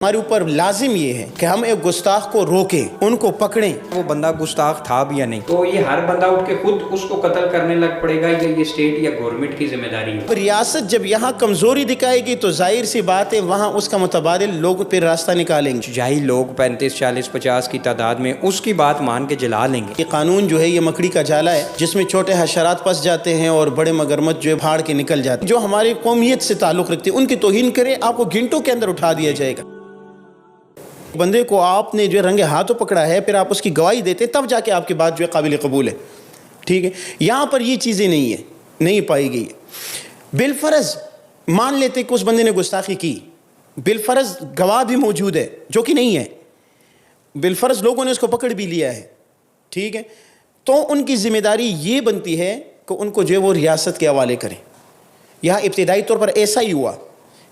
ہمارے اوپر لازم یہ ہے کہ ہم ایک گستاخ کو روکیں، ان کو پکڑیں۔ وہ بندہ گستاخ تھا بھی یا نہیں؟ تو یہ ہر بندہ اٹھ کے خود اس کو قتل کرنے لگ پڑے گا یا یہ اسٹیٹ یا گورنمنٹ کی ذمہ داری ہے؟ ریاست جب یہاں کمزوری دکھائے گی تو ظاہر سی بات ہے وہاں اس کا متبادل لوگ پھر راستہ نکالیں گے۔ جاہی لوگ 35 40 50 کی تعداد میں اس کی بات مان کے جلا لیں گے۔ یہ قانون جو ہے یہ مکڑی کا جالا ہے جس میں چھوٹے حشرات پس جاتے ہیں اور بڑے مگرمچھ جو ہے بھاڑ کے نکل جاتے ہیں۔ جو ہماری قومیت سے تعلق رکھتے ہیں ان کی توہین کرے، آپ کو گھنٹوں کے اندر اٹھا دیا جائے گا۔ بندے کو آپ نے جو ہے رنگے ہاتھوں پکڑا ہے، پھر آپ اس کی گواہی دیتے تب جا کے آپ کی بات جو ہے قابل قبول ہے، ٹھیک ہے؟ یہاں پر یہ چیزیں نہیں ہیں، نہیں پائی گئی۔ بالفرض مان لیتے کہ اس بندے نے گستاخی کی، بالفرض گواہ بھی موجود ہے جو کہ نہیں ہے، بالفرض لوگوں نے اس کو پکڑ بھی لیا ہے، ٹھیک ہے؟ تو ان کی ذمہ داری یہ بنتی ہے کہ ان کو جو ہے وہ ریاست کے حوالے کریں۔ یہاں ابتدائی طور پر ایسا ہی ہوا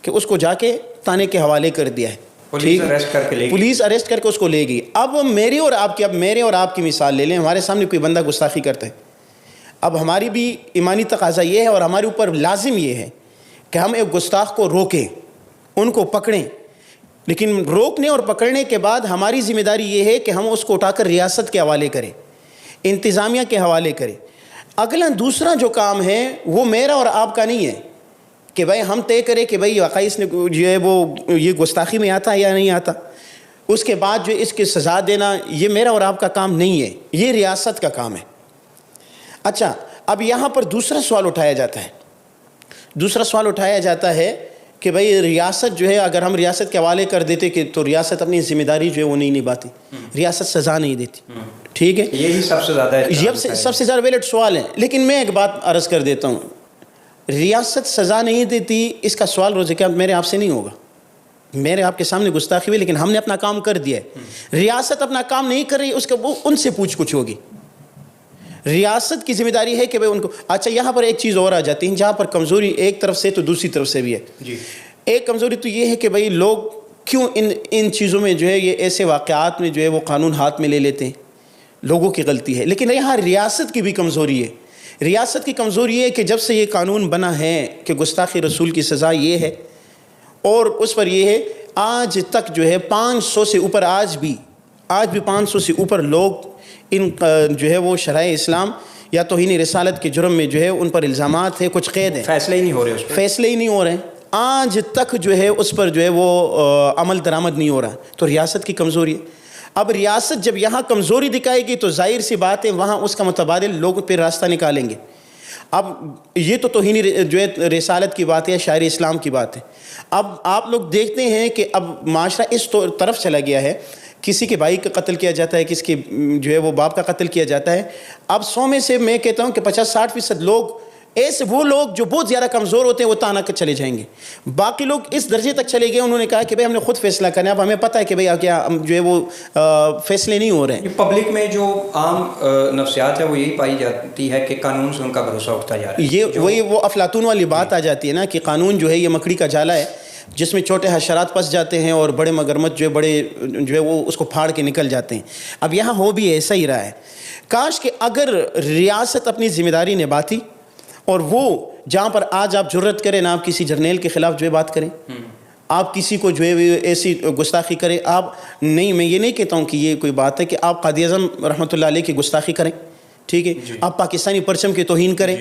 کہ اس کو جا کے تانے کے حوالے کر دیا ہے، پولیس اریسٹ کر کے لے گئی، پولیس اریسٹ کر کے اس کو لے گئی۔ اب میرے اور آپ کی مثال لے لیں، ہمارے سامنے کوئی بندہ گستاخی کرتا ہے، اب ہماری بھی ایمانی تقاضا یہ ہے اور ہمارے اوپر لازم یہ ہے کہ ہم ایک گستاخ کو روکیں، ان کو پکڑیں، لیکن روکنے اور پکڑنے کے بعد ہماری ذمہ داری یہ ہے کہ ہم اس کو اٹھا کر ریاست کے حوالے کریں، انتظامیہ کے حوالے کریں۔ اگلا دوسرا جو کام ہے وہ میرا اور آپ کا نہیں ہے کہ بھائی ہم طے کریں کہ بھائی واقعی اس نے جو ہے وہ یہ گستاخی میں آتا ہے یا نہیں آتا، اس کے بعد جو اس کی سزا دینا یہ میرا اور آپ کا کام نہیں ہے، یہ ریاست کا کام ہے۔ اچھا، اب یہاں پر دوسرا سوال اٹھایا جاتا ہے کہ بھائی ریاست جو ہے اگر ہم ریاست کے حوالے کر دیتے کہ تو ریاست اپنی ذمہ داری جو ہے وہ نہیں نبھاتی، ریاست سزا نہیں دیتی، ٹھیک ہے؟ یہی سب سے زیادہ سب سے زیادہ ویلڈ سوال ہے۔ لیکن میں ایک بات عرض کر دیتا ہوں، ریاست سزا نہیں دیتی اس کا سوال روز قیامت میرے آپ سے نہیں ہوگا۔ میرے آپ کے سامنے گستاخی ہوئی لیکن ہم نے اپنا کام کر دیا ہے، ریاست اپنا کام نہیں کر رہی، اس کے ان سے پوچھ کچھ ہوگی۔ ریاست کی ذمہ داری ہے کہ بھئی ان کو۔ اچھا، یہاں پر ایک چیز اور آ جاتی ہے جہاں پر کمزوری ایک طرف سے تو دوسری طرف سے بھی ہے۔ ایک کمزوری تو یہ ہے کہ بھئی لوگ کیوں ان چیزوں میں جو ہے یہ ایسے واقعات میں جو ہے وہ قانون ہاتھ میں لے لیتے ہیں، لوگوں کی غلطی ہے۔ لیکن یہاں ریاست کی بھی کمزوری ہے۔ ریاست کی کمزوری ہے کہ جب سے یہ قانون بنا ہے کہ گستاخی رسول کی سزا یہ ہے، اور اس پر یہ ہے آج تک جو ہے 500 سے اوپر آج بھی 500 سے اوپر لوگ ان جو ہے وہ شرائع اسلام یا توہین رسالت کے جرم میں جو ہے ان پر الزامات ہیں، کچھ قید ہیں، فیصلے ہی نہیں ہو رہے، اس پہ فیصلے ہی نہیں ہو رہے ہیں، آج تک جو ہے اس پر جو ہے وہ عمل درآمد نہیں ہو رہا۔ تو ریاست کی کمزوری ہے۔ اب ریاست جب یہاں کمزوری دکھائے گی تو ظاہر سی بات ہے وہاں اس کا متبادل لوگ پھر راستہ نکالیں گے۔ اب یہ تو توہین جو ہے رسالت کی بات ہے، شاعر اسلام کی بات ہے۔ اب آپ لوگ دیکھتے ہیں کہ اب معاشرہ اس طرف چلا گیا ہے، کسی کے بھائی کا قتل کیا جاتا ہے، کسی کے جو ہے وہ باپ کا قتل کیا جاتا ہے۔ اب 100 میں سے میں کہتا ہوں کہ 50-60% لوگ ایسے، وہ لوگ جو بہت زیادہ کمزور ہوتے ہیں وہ تانا کے چلے جائیں گے۔ باقی لوگ اس درجے تک چلے گئے، انہوں نے کہا کہ بھئی ہم نے خود فیصلہ کرنا ہے، اب ہمیں پتہ ہے کہ بھئی کیا جو ہے وہ فیصلے نہیں ہو رہے ہیں۔ پبلک میں جو عام نفسیات ہے وہ یہی پائی جاتی ہے کہ قانون سے ان کا بھروسہ اٹھتا جا رہا ہے۔ یہ وہی وہ افلاطون والی بات آ جاتی ہے نا کہ قانون جو ہے یہ مکڑی کا جالا ہے جس میں چھوٹے حشرات پس جاتے ہیں اور بڑے مگرمچھ جو ہے وہ اس کو پھاڑ کے نکل جاتے ہیں۔ اب یہاں ہو بھی ایسا ہی رہا ہے۔ کاش کہ اگر ریاست اپنی ذمہ داری نبھاتی اور وہ جہاں پر آج آپ جرت کریں نا، آپ کسی جرنیل کے خلاف جو ہے بات کریں، آپ کسی کو جو ہے ایسی گستاخی کریں، آپ نہیں، میں یہ نہیں کہتا ہوں کہ یہ کوئی بات ہے کہ آپ قائد اعظم رحمۃ اللہ علیہ کی گستاخی کریں، ٹھیک ہے، آپ پاکستانی پرچم کی توہین کریں،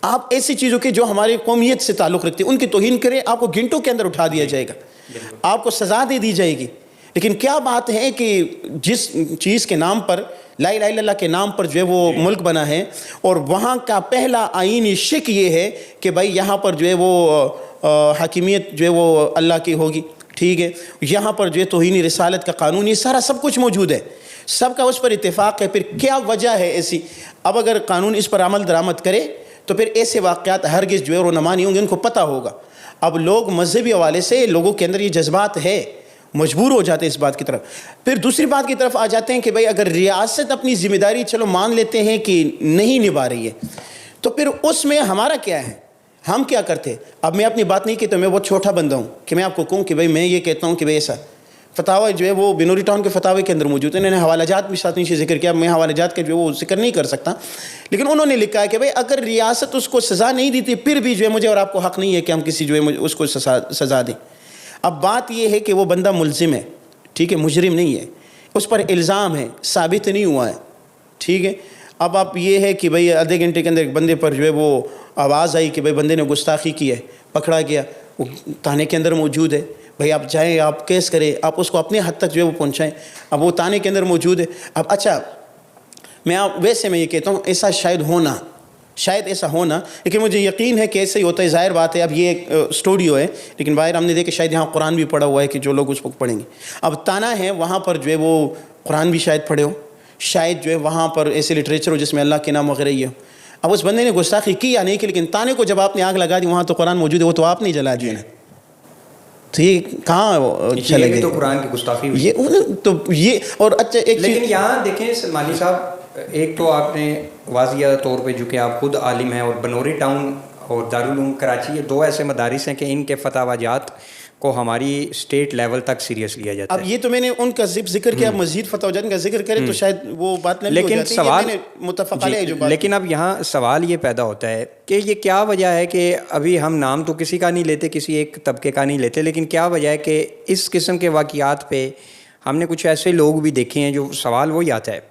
آپ ایسی چیزوں کی جو ہماری قومیت سے تعلق رکھتی ہیں ان کی توہین کریں، آپ کو گھنٹوں کے اندر اٹھا دیا جائے گا، آپ کو سزا دے دی جائے گی۔ لیکن کیا بات ہے کہ جس چیز کے نام پر، لا الہ الا اللہ کے نام پر جو ہے وہ ملک بنا ہے، اور وہاں کا پہلا آئینی شک یہ ہے کہ بھائی یہاں پر جو ہے وہ حاکمیت جو ہے وہ اللہ کی ہوگی، ٹھیک ہے، یہاں پر جو ہے توہین رسالت کا قانون، یہ سارا سب کچھ موجود ہے، سب کا اس پر اتفاق ہے۔ پھر کیا وجہ ہے ایسی؟ اب اگر قانون اس پر عمل درآمد کرے تو پھر ایسے واقعات ہرگز جو ہے رونما نہیں ہوں گے، ان کو پتہ ہوگا۔ اب لوگ مذہبی حوالے سے لوگوں کے اندر یہ جذبات ہے، مجبور ہو جاتے ہیں اس بات کی طرف۔ پھر دوسری بات کی طرف آ جاتے ہیں کہ بھئی اگر ریاست اپنی ذمہ داری چلو مان لیتے ہیں کہ نہیں نبھا رہی ہے، تو پھر اس میں ہمارا کیا ہے؟ ہم کیا کرتے؟ اب میں اپنی بات نہیں کہتا، میں بہت چھوٹا بندہ ہوں کہ میں آپ کو کہوں کہ بھئی میں یہ کہتا ہوں کہ بھئی ایسا فتاوی جو ہے وہ بنوری ٹاؤن کے فتاوی کے اندر موجود ہے، انہوں نے حوالہ جات بھی ساتھ نیچے ذکر کیا، میں حوالہ جات کا جو ہے وہ ذکر نہیں کر سکتا، لیکن انہوں نے لکھا ہے کہ بھئی اگر ریاست اس کو سزا نہیں دیتی پھر بھی جو ہے مجھے اور آپ کو حق نہیں ہے کہ ہم کسی جو ہے اس کو سزا دیں۔ اب بات یہ ہے کہ وہ بندہ ملزم ہے, ٹھیک ہے, مجرم نہیں ہے, اس پر الزام ہے, ثابت نہیں ہوا ہے, ٹھیک ہے. اب آپ یہ ہے کہ بھئی آدھے گھنٹے کے اندر ایک بندے پر جو ہے وہ آواز آئی کہ بھئی بندے نے گستاخی کی ہے, پکڑا گیا, وہ تانے کے اندر موجود ہے, بھئی آپ جائیں, آپ کیس کریں, آپ اس کو اپنے حد تک جو ہے وہ پہنچائیں. اب وہ تانے کے اندر موجود ہے. اب اچھا میں یہ کہتا ہوں ایسا شاید ایسا ہونا, لیکن مجھے یقین ہے کہ ایسا ہی ہوتا ہے. ظاہر بات ہے, اب یہ ایک اسٹوڈیو ہے, لیکن باہر ہم نے دیکھا شاید یہاں قرآن بھی پڑھا ہوا ہے کہ جو لوگ اس کو پڑھیں گے. اب تانا ہے, وہاں پر جو ہے وہ قرآن بھی شاید پڑھے ہو, شاید جو ہے وہاں پر ایسے لٹریچر ہو جس میں اللہ کے نام وغیرہ یہ ہو. اب اس بندے نے گستاخی کی یا نہیں کی, لیکن تانے کو جب آپ نے آگ لگا دی, وہاں تو قرآن موجود ہے, وہ تو آپ نہیں جلا دیا نا, تو یہ کہاں چلے گئے؟ تو قرآن کی گستاخی ہوئی. یہ تو یہ. اور اچھا ایک لیکن یہاں دیکھیں سلمانی صاحب, ایک تو آپ نے واضح طور پہ جو کہ آپ خود عالم ہیں, اور بنوری ٹاؤن اور دارالعلوم کراچی, یہ دو ایسے مدارس ہیں کہ ان کے فتاوی جات کو ہماری اسٹیٹ لیول تک سیریس لیا جاتا ہے. اب یہ تو میں نے ان کا ذکر کیا, مزید فتح جات کا ذکر کرے تو شاید وہ بات نہ ہو لیکن جاتی. سوال یہ متفق علیہ جو بات. لیکن اب یہاں سوال یہ پیدا ہوتا ہے کہ یہ کیا وجہ ہے کہ ابھی ہم نام تو کسی کا نہیں لیتے, کسی ایک طبقے کا نہیں لیتے, لیکن کیا وجہ ہے کہ اس قسم کے واقعات پہ ہم نے کچھ ایسے لوگ بھی دیکھے ہیں جو سوال وہی آتا ہے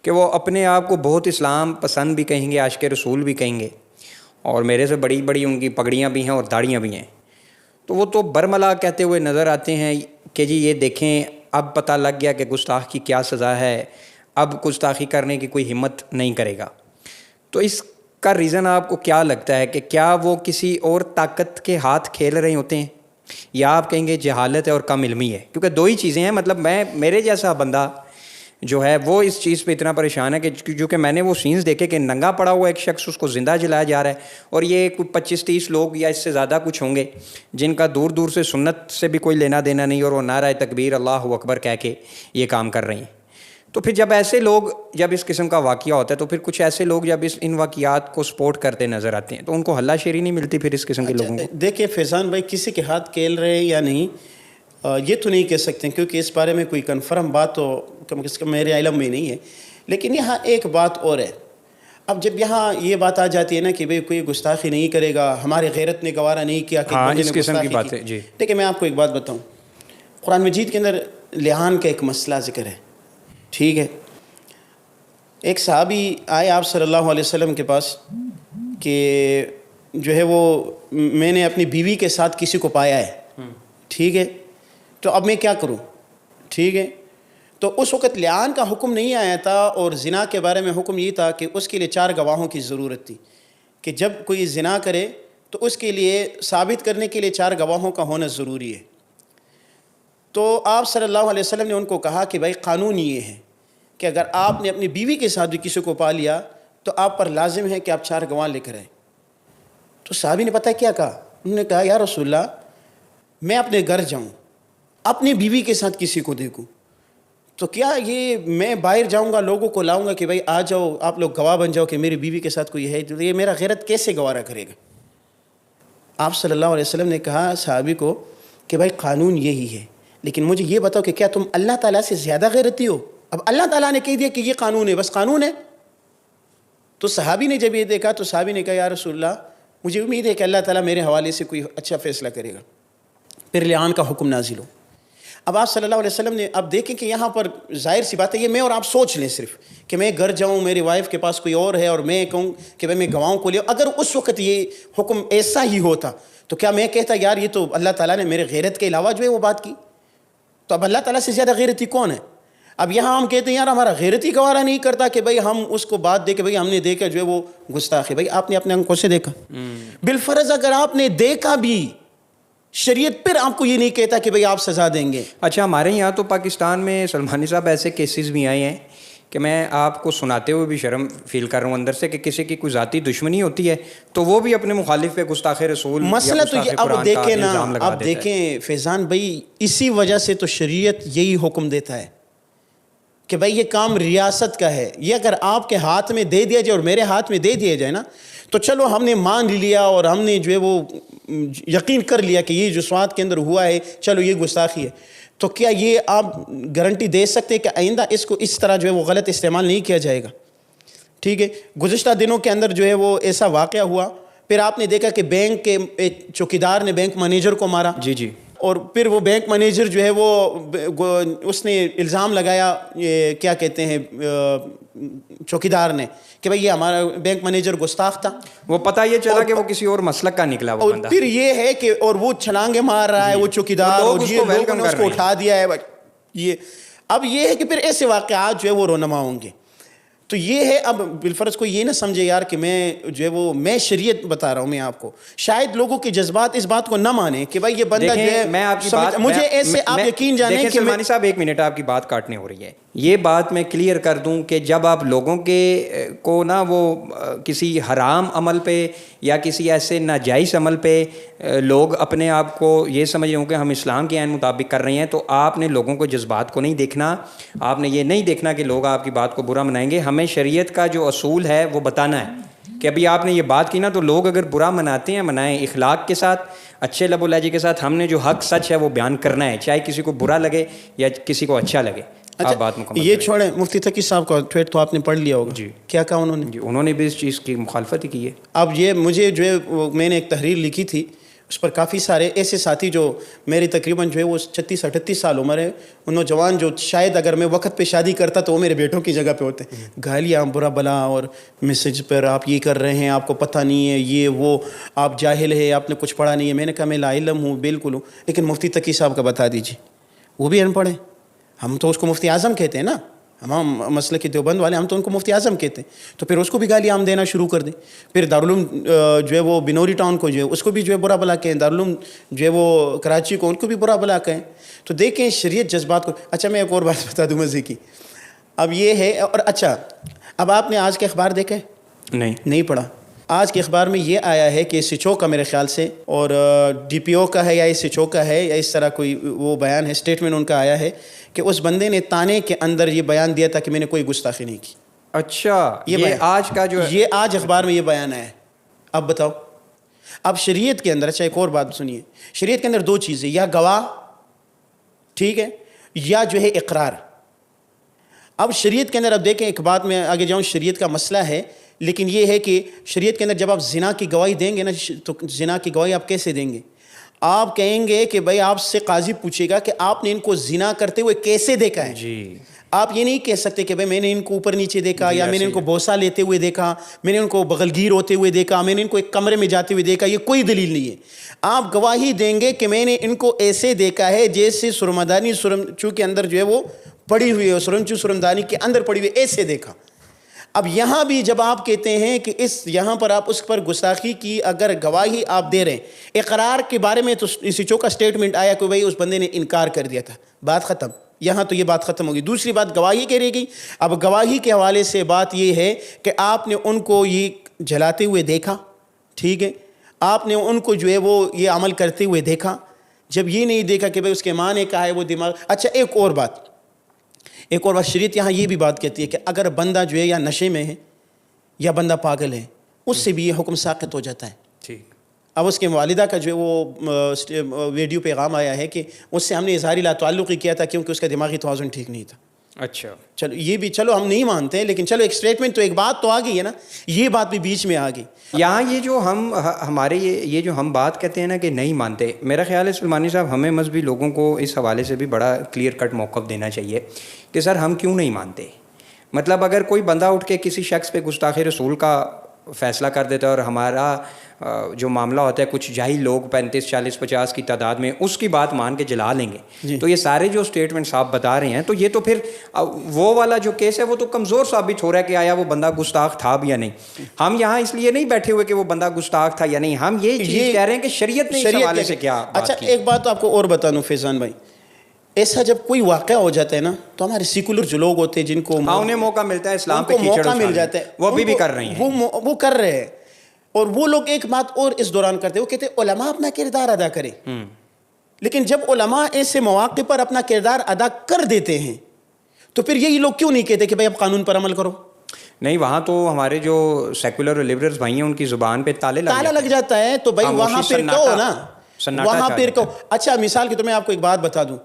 کہ وہ اپنے آپ کو بہت اسلام پسند بھی کہیں گے, عاشق رسول بھی کہیں گے, اور میرے سے بڑی بڑی ان کی پگڑیاں بھی ہیں اور داڑیاں بھی ہیں, تو وہ تو برملا کہتے ہوئے نظر آتے ہیں کہ جی یہ دیکھیں اب پتہ لگ گیا کہ گستاخ کی کیا سزا ہے, اب گستاخی کرنے کی کوئی ہمت نہیں کرے گا. تو اس کا ریزن آپ کو کیا لگتا ہے کہ کیا وہ کسی اور طاقت کے ہاتھ کھیل رہے ہوتے ہیں, یا آپ کہیں گے جہالت ہے اور کم علمی ہے؟ کیونکہ دو ہی چیزیں ہیں. مطلب میرے جیسا بندہ جو ہے وہ اس چیز پہ اتنا پریشان ہے کہ جو کہ میں نے وہ سینز دیکھے کہ ننگا پڑا ہوا ایک شخص, اس کو زندہ جلایا جا رہا ہے, اور یہ کوئی 25-30 لوگ یا اس سے زیادہ کچھ ہوں گے جن کا دور دور سے سنت سے بھی کوئی لینا دینا نہیں, اور وہ نعرہ تکبیر اللہ اکبر کہہ کے یہ کام کر رہے ہیں. تو پھر جب ایسے لوگ, جب اس قسم کا واقعہ ہوتا ہے, تو پھر کچھ ایسے لوگ جب ان واقعات کو سپورٹ کرتے نظر آتے ہیں, تو ان کو ہلہ شیری نہیں ملتی پھر اس قسم کے لوگوں کو؟ دیکھیں فیضان بھائی, کسی کے ہاتھ کھیل رہے ہیں یا نہیں یہ تو نہیں کہہ سکتے, کیونکہ اس بارے میں کوئی کنفرم بات تو میرے علم میں نہیں ہے. لیکن یہاں ایک بات اور ہے. اب جب یہاں یہ بات آ جاتی ہے نا کہ بھئی کوئی گستاخی نہیں کرے گا, ہمارے غیرت نے گوارا نہیں کیا کہ ہاں اس قسم کی بات ہے جی. دیکھیں میں آپ کو ایک بات بتاؤں, قرآن مجید کے اندر لعان کا ایک مسئلہ ذکر ہے, ٹھیک ہے. ایک صحابی آئے آپ صلی اللہ علیہ وسلم کے پاس کہ جو ہے وہ میں نے اپنی بیوی کے ساتھ کسی کو پایا ہے, ٹھیک ہے, تو اب میں کیا کروں, ٹھیک ہے. تو اس وقت لعان کا حکم نہیں آیا تھا, اور زنا کے بارے میں حکم یہ تھا کہ اس کے لیے 4 گواہوں کی ضرورت تھی, کہ جب کوئی زنا کرے تو اس کے لیے ثابت کرنے کے لیے 4 گواہوں کا ہونا ضروری ہے. تو آپ صلی اللہ علیہ وسلم نے ان کو کہا کہ بھائی قانون یہ ہے کہ اگر آپ نے اپنی بیوی کے ساتھ بھی کسی کو پا لیا تو آپ پر لازم ہے کہ آپ 4 گواہ لے کر آئیں. تو صحابی نے پتہ کیا کہا, انہوں نے کہا یا رسول اللہ میں اپنے گھر جاؤں, اپنی بیوی کے ساتھ کسی کو دیکھوں, تو کیا یہ میں باہر جاؤں گا, لوگوں کو لاؤں گا کہ بھائی آ جاؤ آپ لوگ گواہ بن جاؤ کہ میری بیوی کے ساتھ کوئی ہے, تو یہ میرا غیرت کیسے گوارا کرے گا؟ آپ صلی اللہ علیہ وسلم نے کہا صحابی کو کہ بھائی قانون یہی ہے, لیکن مجھے یہ بتاؤ کہ کیا تم اللہ تعالیٰ سے زیادہ غیرتی ہو؟ اب اللہ تعالیٰ نے کہہ دیا کہ یہ قانون ہے, بس قانون ہے. تو صحابی نے جب یہ دیکھا تو صحابی نے کہا یا رسول اللہ مجھے امید ہے کہ اللہ تعالیٰ میرے حوالے سے کوئی اچھا فیصلہ کرے گا. پھر لعان کا حکم نازل ہو. اب آپ صلی اللہ علیہ وسلم نے, اب دیکھیں کہ یہاں پر ظاہر سی بات ہے, یہ میں اور آپ سوچ لیں صرف کہ میں گھر جاؤں, میری وائف کے پاس کوئی اور ہے, اور میں کہوں کہ میں گواہوں کو لے, اگر اس وقت یہ حکم ایسا ہی ہوتا تو کیا میں کہتا یار یہ تو اللہ تعالیٰ نے میرے غیرت کے علاوہ جو ہے وہ بات کی, تو اب اللہ تعالیٰ سے زیادہ غیرتی کون ہے؟ اب یہاں ہم کہتے ہیں یار ہمارا غیرتی گوارا نہیں کرتا کہ بھئی ہم اس کو بات دے کہ بھئی ہم نے دیکھا جو ہے وہ گستاخ ہے. بھئی آپ نے اپنے آنکھوں سے دیکھا, بالفرض اگر آپ نے دیکھا بھی, شریعت پھر آپ کو یہ نہیں کہتا کہ بھئی آپ سزا دیں گے. اچھا ہمارے یہاں تو پاکستان میں سلمانی صاحب ایسے کیسز بھی آئے ہیں کہ میں آپ کو سناتے ہوئے بھی شرم فیل کر رہا ہوں اندر سے, کہ کسی کی کوئی ذاتی دشمنی ہوتی ہے تو وہ بھی اپنے مخالف پہ گستاخ رسول مسئلہ تو یہ, اب دیکھیں نا, اب دیکھیں فیضان بھائی, اسی وجہ سے تو شریعت یہی حکم دیتا ہے کہ بھئی یہ کام ریاست کا ہے. یہ اگر آپ کے ہاتھ میں دے دیا جائے اور میرے ہاتھ میں دے دیا جائے نا, تو چلو ہم نے مان لیا اور ہم نے جو ہے وہ یقین کر لیا کہ یہ جو سوات کے اندر ہوا ہے چلو یہ گستاخی ہے, تو کیا یہ آپ گارنٹی دے سکتے کہ آئندہ اس کو اس طرح جو ہے وہ غلط استعمال نہیں کیا جائے گا؟ ٹھیک ہے, گزشتہ دنوں کے اندر جو ہے وہ ایسا واقعہ ہوا, پھر آپ نے دیکھا کہ بینک کے چوکیدار نے بینک مینیجر کو مارا. جی جی, اور پھر وہ بینک مینیجر جو ہے وہ اس نے الزام لگایا یہ کیا کہتے ہیں چوکیدار نے کہ بھئی یہ ہمارا بینک مینیجر گستاخ تھا. وہ پتہ یہ چلا کہ وہ کسی اور مسلک کا نکلا وہ اور بندہ. پھر یہ ہے کہ اور وہ چھلانگے مار رہا ہے وہ چوکیدار, اور اور لوگ اس یہ کو لوگوں welcome نے اس کر کو رہے ہیں. اٹھا دیا ہے. یہ اب یہ ہے کہ پھر ایسے واقعات جو ہے وہ رونما ہوں گے. تو یہ ہے, اب بالفرض کو یہ نہ سمجھے یار کہ میں جو ہے وہ میں شریعت بتا رہا ہوں میں آپ کو, شاید لوگوں کے جذبات اس بات کو نہ مانیں کہ بھائی یہ بندہ جو ہے میں آپ کی بات مجھے ایسے آپ یقین جانیں کہ سلمانی صاحب ایک منٹ آپ کی بات کاٹنے ہو رہی ہے. یہ بات میں کلیئر کر دوں کہ جب آپ لوگوں کے کو نا وہ کسی حرام عمل پہ یا کسی ایسے ناجائز عمل پہ لوگ اپنے آپ کو یہ سمجھ رہے ہوں کہ ہم اسلام کے عین مطابق کر رہے ہیں, تو آپ نے لوگوں کو جذبات کو نہیں دیکھنا, آپ نے یہ نہیں دیکھنا کہ لوگ آپ کی بات کو برا منائیں گے. ہمیں شریعت کا جو اصول ہے وہ بتانا ہے کہ ابھی آپ نے یہ بات کی نا, تو لوگ اگر برا مناتے ہیں منائیں اخلاق کے ساتھ, اچھے لب و لہجے کے ساتھ. ہم نے جو حق سچ ہے وہ بیان کرنا ہے, چاہے کسی کو برا لگے یا کسی کو اچھا لگے. آپ بات مکمل یہ چھوڑیں, مفتی تقی صاحب کا ٹویٹ تو آپ نے پڑھ لیا ہوگا. جی کیا کہا انہوں نے؟ جی انہوں نے بھی اس چیز کی مخالفت ہی کی ہے. اب یہ مجھے جو ہے میں نے ایک تحریر لکھی تھی, اس پر کافی سارے ایسے ساتھی جو میری تقریباً جو ہے وہ 36-38 سال عمر ہے, ان نوجوان جو شاید اگر میں وقت پہ شادی کرتا تو وہ میرے بیٹوں کی جگہ پہ ہوتے, گالیاں برا بلا اور میسج پر آپ یہ کر رہے ہیں, آپ کو پتہ نہیں ہے, یہ وہ, آپ جاہل ہے, آپ نے کچھ پڑھا نہیں ہے. میں نے کہا میں لا علم ہوں, بالکل ہوں, لیکن مفتی تقی صاحب کا بتا دیجیے, وہ بھی ان پڑھ ہیں. ہم تو اس کو مفتی اعظم کہتے ہیں نا, ہم مسلک دیوبند والے, ہم تو ان کو مفتی اعظم کہتے ہیں. تو پھر اس کو بھی گالی عام دینا شروع کر دیں. پھر دارالعلوم جو ہے وہ بنوری ٹاؤن کو جو ہے اس کو بھی جو ہے برا بلا کہیں, دارالعلوم جو ہے وہ کراچی کو ان کو بھی برا بلا کہیں. تو دیکھیں شریعت جذبات کو. اچھا میں ایک اور بات بتا دوں مزے کی. اب یہ ہے, اور اچھا اب آپ نے آج کے اخبار دیکھے؟ نہیں پڑھا. آج کے اخبار میں یہ آیا ہے کہ سچو کا میرے خیال سے, اور ڈی پی او کا ہے یا سچو کا ہے یا اس طرح کوئی وہ بیان ہے, اسٹیٹمنٹ ان کا آیا ہے کہ اس بندے نے تانے کے اندر یہ بیان دیا تھا کہ میں نے کوئی گستاخی نہیں کی. اچھا یہ آج کا جو یہ آج اخبار میں یہ بیان آیا ہے. اب بتاؤ, اب شریعت کے اندر, اچھا ایک اور بات سنیے, شریعت کے اندر دو چیزیں, یا گواہ, ٹھیک ہے, یا جو ہے اقرار. اب شریعت کے اندر اب دیکھیں, ایک بات میں آگے جاؤں, شریعت کا مسئلہ ہے, لیکن یہ ہے کہ شریعت کے اندر جب آپ زنا کی گواہی دیں گے نا, تو زنا کی گواہی آپ کیسے دیں گے؟ آپ کہیں گے کہ بھائی آپ سے قاضی پوچھے گا کہ آپ نے ان کو زنا کرتے ہوئے کیسے دیکھا ہے. جی آپ یہ نہیں کہہ سکتے کہ بھائی میں نے ان کو اوپر نیچے دیکھا, یا میں نے ان کو بوسہ لیتے ہوئے دیکھا, میں نے ان کو بغلگیر ہوتے ہوئے دیکھا, میں نے ان کو ایک کمرے میں جاتے ہوئے دیکھا. یہ کوئی دلیل نہیں ہے. آپ گواہی دیں گے کہ میں نے ان کو ایسے دیکھا ہے جیسے سرمدانی سرمچو کے اندر جو ہے وہ پڑی ہوئی ہے, سرمچو سرمدانی کے اندر پڑی ہوئی, ایسے دیکھا. اب یہاں بھی جب آپ کہتے ہیں کہ یہاں پر آپ اس پر گستاخی کی اگر گواہی آپ دے رہے ہیں, اقرار کے بارے میں تو سچو کا اسٹیٹمنٹ آیا کہ بھئی اس بندے نے انکار کر دیا تھا, بات ختم. یہاں تو یہ بات ختم ہوگی. دوسری بات گواہی کی رہ گئی. اب گواہی کے حوالے سے بات یہ ہے کہ آپ نے ان کو یہ جلاتے ہوئے دیکھا, ٹھیک ہے, آپ نے ان کو جو ہے وہ یہ عمل کرتے ہوئے دیکھا. جب یہ نہیں دیکھا کہ بھئی اس کے ماں نے کہا ہے وہ دماغ. اچھا ایک اور بات, شریعت یہاں یہ بھی بات کہتی ہے کہ اگر بندہ جو ہے یا نشے میں ہے یا بندہ پاگل ہے, اس سے بھی یہ حکم ساقط ہو جاتا ہے. ٹھیک. اب اس کے والدہ کا جو ہے وہ ویڈیو پیغام آیا ہے کہ اس سے ہم نے اظہاری لا تعلقی کیا تھا کیونکہ اس کا دماغی توازن ٹھیک نہیں تھا. اچھا چلو یہ بھی, چلو ہم نہیں مانتے ہیں, لیکن چلو ایک اسٹیٹمنٹ تو ایک بات تو آ گئی ہے نا, یہ بات بھی بیچ میں آ گئی. یہاں یہ جو ہم ہمارے یہ جو ہم بات کہتے ہیں نا کہ نہیں مانتے, میرا خیال ہے سلمانی صاحب ہمیں مذہبی لوگوں کو اس حوالے سے بھی بڑا کلیئر کٹ موقف دینا چاہیے کہ سر ہم کیوں نہیں مانتے. مطلب اگر کوئی بندہ اٹھ کے کسی شخص پہ گستاخی رسول کا فیصلہ کر دیتا ہے اور ہمارا جو معاملہ ہوتا ہے کچھ جاہل لوگ 35 40 50 کی تعداد میں اس کی بات مان کے جلا لیں گے, تو یہ سارے جو اسٹیٹمنٹس آپ بتا رہے ہیں, تو یہ تو پھر وہ والا جو کیس ہے وہ تو کمزور ثابت ہو رہا ہے کہ آیا وہ بندہ گستاخ تھا بھی یا نہیں. ہم یہاں اس لیے نہیں بیٹھے ہوئے کہ وہ بندہ گستاخ تھا یا نہیں, ہم یہ چیز کہہ رہے ہیں کہ شریعت نے اس حوالے سے کیا بات کی. اچھا ایک بات آپ کو اور بتا دوں فیضان بھائی, ایسا جب کوئی واقعہ ہو جاتا ہے نا, تو ہمارے سیکولر جو لوگ ہوتے ہیں جن کو انہیں موقع ملتا ہے اسلام پہ موقع مل جاتا ہے, وہ بھی کر رہے ہیں, وہ کر رہے ہیں. اور وہ لوگ ایک بات اور اس دوران کرتے ہیں, وہ کہتے ہیں علماء اپنا کردار ادا کریں. لیکن جب علماء ایسے مواقع پر اپنا کردار ادا کر دیتے ہیں, تو پھر یہی لوگ کیوں نہیں کہتے کہ بھائی اب قانون پر عمل کرو؟ نہیں, وہاں تو ہمارے جو سیکولر اور لبرلز بھائی ہیں ان کی زبان پہ تالا لگ جاتا ہے. تو بھائی وہاں پھر کہو نا, وہاں پھر کہو. اچھا مثال کے تو میں آپ کو ایک بات بتا دوں,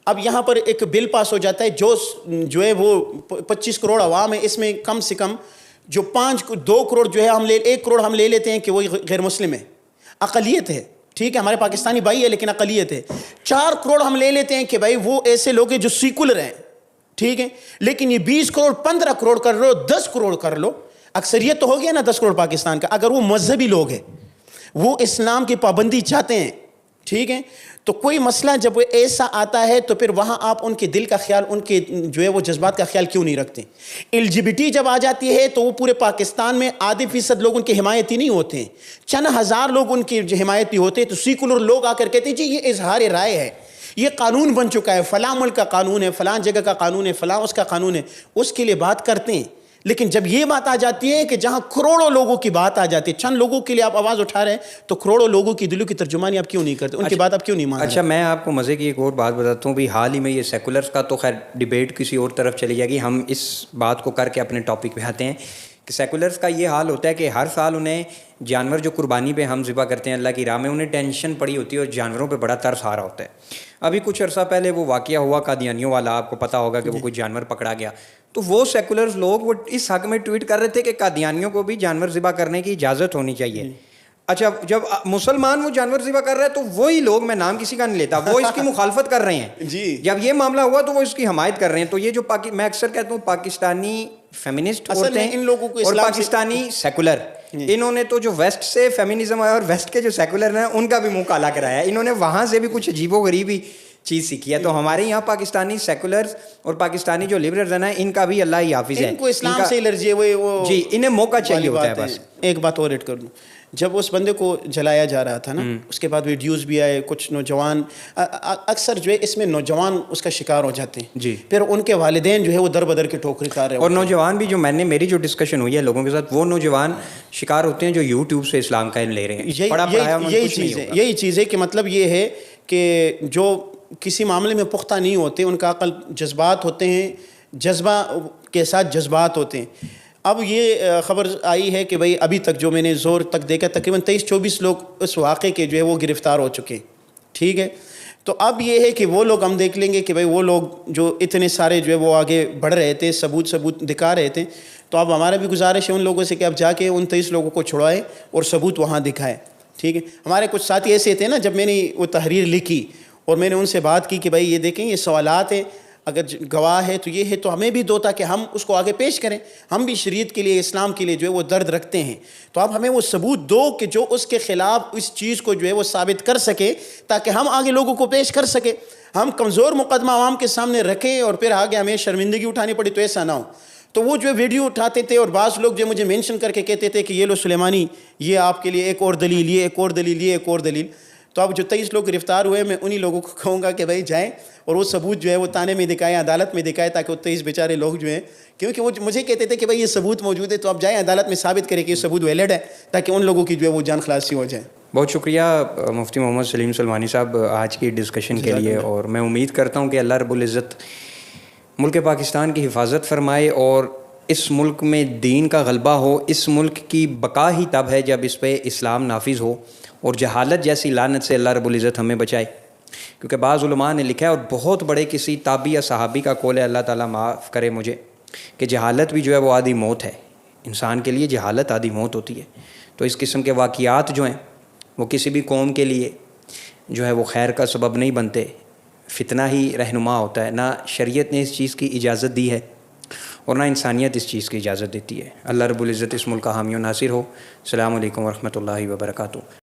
اب یہاں پر ایک بل پاس ہو جاتا ہے جو ہے وہ 25 کروڑ عوام ہے, اس میں کم سے کم جو 2 کروڑ جو ہے 1 کروڑ ہم لے لیتے ہیں کہ وہ غیر مسلم ہے, اقلیت ہے, ٹھیک ہے, ہمارے پاکستانی بھائی ہے لیکن اقلیت ہے. 4 کروڑ ہم لے لیتے ہیں کہ بھائی وہ ایسے لوگ ہیں جو سیکولر ہیں, ٹھیک ہے, لیکن یہ 20 کروڑ 15 کروڑ کر لو, 10 کروڑ کر لو, اکثریت تو ہو گیا نا 10 کروڑ پاکستان کا. اگر وہ مذہبی لوگ ہیں, وہ اسلام کی پابندی چاہتے ہیں, ٹھیک ہے, تو کوئی مسئلہ جب وہ ایسا آتا ہے تو پھر وہاں آپ ان کے دل کا خیال, ان کے جو ہے وہ جذبات کا خیال کیوں نہیں رکھتے؟ LGBT جب آ جاتی ہے تو وہ پورے پاکستان میں %آدھے لوگ ان کے حمایتی نہیں ہوتے ہیں, چند ہزار لوگ ان کے حمایتی ہوتے ہیں. تو سیکولر لوگ آ کر کہتے ہیں جی یہ اظہار رائے ہے, یہ قانون بن چکا ہے, فلاں ملک کا قانون ہے, فلاں جگہ کا قانون ہے, فلاں اس کا قانون ہے, اس کے لیے بات کرتے ہیں. لیکن جب یہ بات آ جاتی ہے کہ جہاں کروڑوں لوگوں کی بات آ جاتی ہے, چند لوگوں کے لیے آپ آواز اٹھا رہے ہیں, تو کروڑوں لوگوں کی دلوں کی ترجمانی آپ کیوں نہیں کرتے, ان کی بات آپ کیوں نہیں مان رہے؟ اچھا, میں آپ کو مزے کی ایک اور بات بتاتا ہوں. بھی حال ہی میں یہ سیکولرز کا تو خیر ڈیبیٹ کسی اور طرف چلی جائے گی, ہم اس بات کو کر کے اپنے ٹاپک پہ آتے ہیں کہ سیکولرز کا یہ حال ہوتا ہے کہ ہر سال انہیں جانور جو قربانی پہ ہم ذبح کرتے ہیں اللہ کی راہ میں, انہیں ٹینشن پڑی ہوتی ہے اور جانوروں پہ بڑا ترس آ رہا ہوتا ہے. ابھی کچھ عرصہ پہلے وہ واقعہ ہوا قادیانیوں والا, آپ کو پتہ ہوگا کہ وہ کوئی جانور پکڑا گیا. تو وہ سیکولرز لوگ وہ اس حق میں ٹویٹ کر رہے تھے کہ قادیانیوں کو بھی جانور ذبح کرنے کی اجازت ہونی چاہیے. اچھا, جب مسلمان وہ جانور ذبح کر رہے ہیں تو وہی لوگ, میں نام کسی کا نہیں لیتا, وہ اس کی مخالفت کر رہے ہیں. جی, جب یہ معاملہ ہوا تو وہ اس کی حمایت کر رہے ہیں. تو یہ جو میں اکثر کہتا ہوں پاکستانی فیمنسٹ ہوتے ہیں ان لوگوں کو اور پاکستانی سیکولر, انہوں نے تو جو ویسٹ سے فیمنزم آیا اور ویسٹ کے جو سیکولر ہیں ان کا بھی منہ کالا کرایا, انہوں نے وہاں سے بھی کچھ عجیب و غریبی چیز سیکھی ہے. تو ہمارے یہاں پاکستانی سیکولرز اور پاکستانی جو لبرلز ہیں ان کا بھی اللہ ہی حافظ ہے, ان کو اسلام سے الرجی ہے, وہ جی انہیں موقع چاہیے ہوتا ہے بس. ایک بات اور ایڈ کر دوں, جب اس بندے کو جلایا جا رہا تھا نا, اس کے بعد ویڈیوز بھی آئے, کچھ نوجوان, اکثر جو ہے اس میں نوجوان اس کا شکار ہو جاتے ہیں جی, پھر ان کے والدین جو ہے وہ در بدر کے ٹھوکریں کھا رہے ہیں. اور نوجوان بھی جو میری جو ڈسکشن ہوئی ہے لوگوں کے ساتھ, وہ نوجوان شکار ہوتے ہیں جو یوٹیوب سے اسلام کا علم لے رہے ہیں. یہی چیز ہے کہ مطلب یہ ہے کہ جو کسی معاملے میں پختہ نہیں ہوتے, ان کا عقل جذبات ہوتے ہیں, جذبہ کے ساتھ جذبات ہوتے ہیں. اب یہ خبر آئی ہے کہ بھئی ابھی تک جو میں نے زور تک دیکھا تقریباً 23-24 لوگ اس واقعے کے جو ہے وہ گرفتار ہو چکے, ٹھیک ہے. تو اب یہ ہے کہ وہ لوگ ہم دیکھ لیں گے کہ بھئی وہ لوگ جو اتنے سارے جو ہے وہ آگے بڑھ رہے تھے, ثبوت دکھا رہے تھے, تو اب ہمارا بھی گزارش ہے ان لوگوں سے کہ اب جا کے ان 23 لوگوں کو چھڑوائے اور ثبوت وہاں دکھائے, ٹھیک ہے. ہمارے کچھ ساتھی ایسے تھے نا, جب میں نے وہ تحریر لکھی اور میں نے ان سے بات کی کہ بھائی یہ دیکھیں یہ سوالات ہیں, اگر گواہ ہے تو یہ ہے تو ہمیں بھی دو تاکہ ہم اس کو آگے پیش کریں, ہم بھی شریعت کے لیے, اسلام کے لیے جو ہے وہ درد رکھتے ہیں, تو اب ہمیں وہ ثبوت دو کہ جو اس کے خلاف اس چیز کو جو ہے وہ ثابت کر سکے تاکہ ہم آگے لوگوں کو پیش کر سکیں. ہم کمزور مقدمہ عوام کے سامنے رکھیں اور پھر آگے ہمیں شرمندگی اٹھانی پڑی, تو ایسا نہ ہو. تو وہ جو ویڈیو اٹھاتے تھے اور بعض لوگ جو مجھے مینشن کر کے کہتے تھے کہ یہ لو سلیمانی, یہ آپ کے لیے ایک اور دلیل, یہ ایک اور دلیل, یہ ایک اور دلیل. تو اب جو 23 لوگ گرفتار ہوئے, میں انہی لوگوں کو کہوں گا کہ بھائی جائیں اور وہ ثبوت جو ہے وہ تانے میں دکھائیں, عدالت میں دکھائیں, تاکہ وہ 23 بیچارے لوگ جو ہیں, کیونکہ وہ مجھے کہتے تھے کہ بھائی یہ ثبوت موجود ہے, تو اب جائیں عدالت میں ثابت کریں کہ یہ ثبوت ویلڈ ہے, تاکہ ان لوگوں کی جو ہے وہ جان خلاصی ہو جائے. بہت شکریہ مفتی محمد سلیم سلمانی صاحب آج کی ڈسکشن کے لیے, اور میں امید کرتا ہوں کہ اللہ رب العزت ملک پاکستان کی حفاظت فرمائے اور اس ملک میں دین کا غلبہ ہو. اس ملک کی بقا ہی تب ہے جب اس پہ اسلام نافذ ہو, اور جہالت جیسی لعنت سے اللہ رب العزت ہمیں بچائے. کیونکہ بعض علماء نے لکھا ہے, اور بہت بڑے کسی تابعی یا صحابی کا قول ہے, اللہ تعالیٰ معاف کرے مجھے, کہ جہالت بھی جو ہے وہ آدھی موت ہے. انسان کے لیے جہالت آدھی موت ہوتی ہے. تو اس قسم کے واقعات جو ہیں وہ کسی بھی قوم کے لیے جو ہے وہ خیر کا سبب نہیں بنتے, فتنہ ہی رہنما ہوتا ہے. نہ شریعت نے اس چیز کی اجازت دی ہے اور نہ انسانیت اس چیز کی اجازت دیتی ہے. اللہ رب العزت اس ملک کا حامی و ناصر ہو. السلام علیکم ورحمۃ اللہ وبرکاتہ.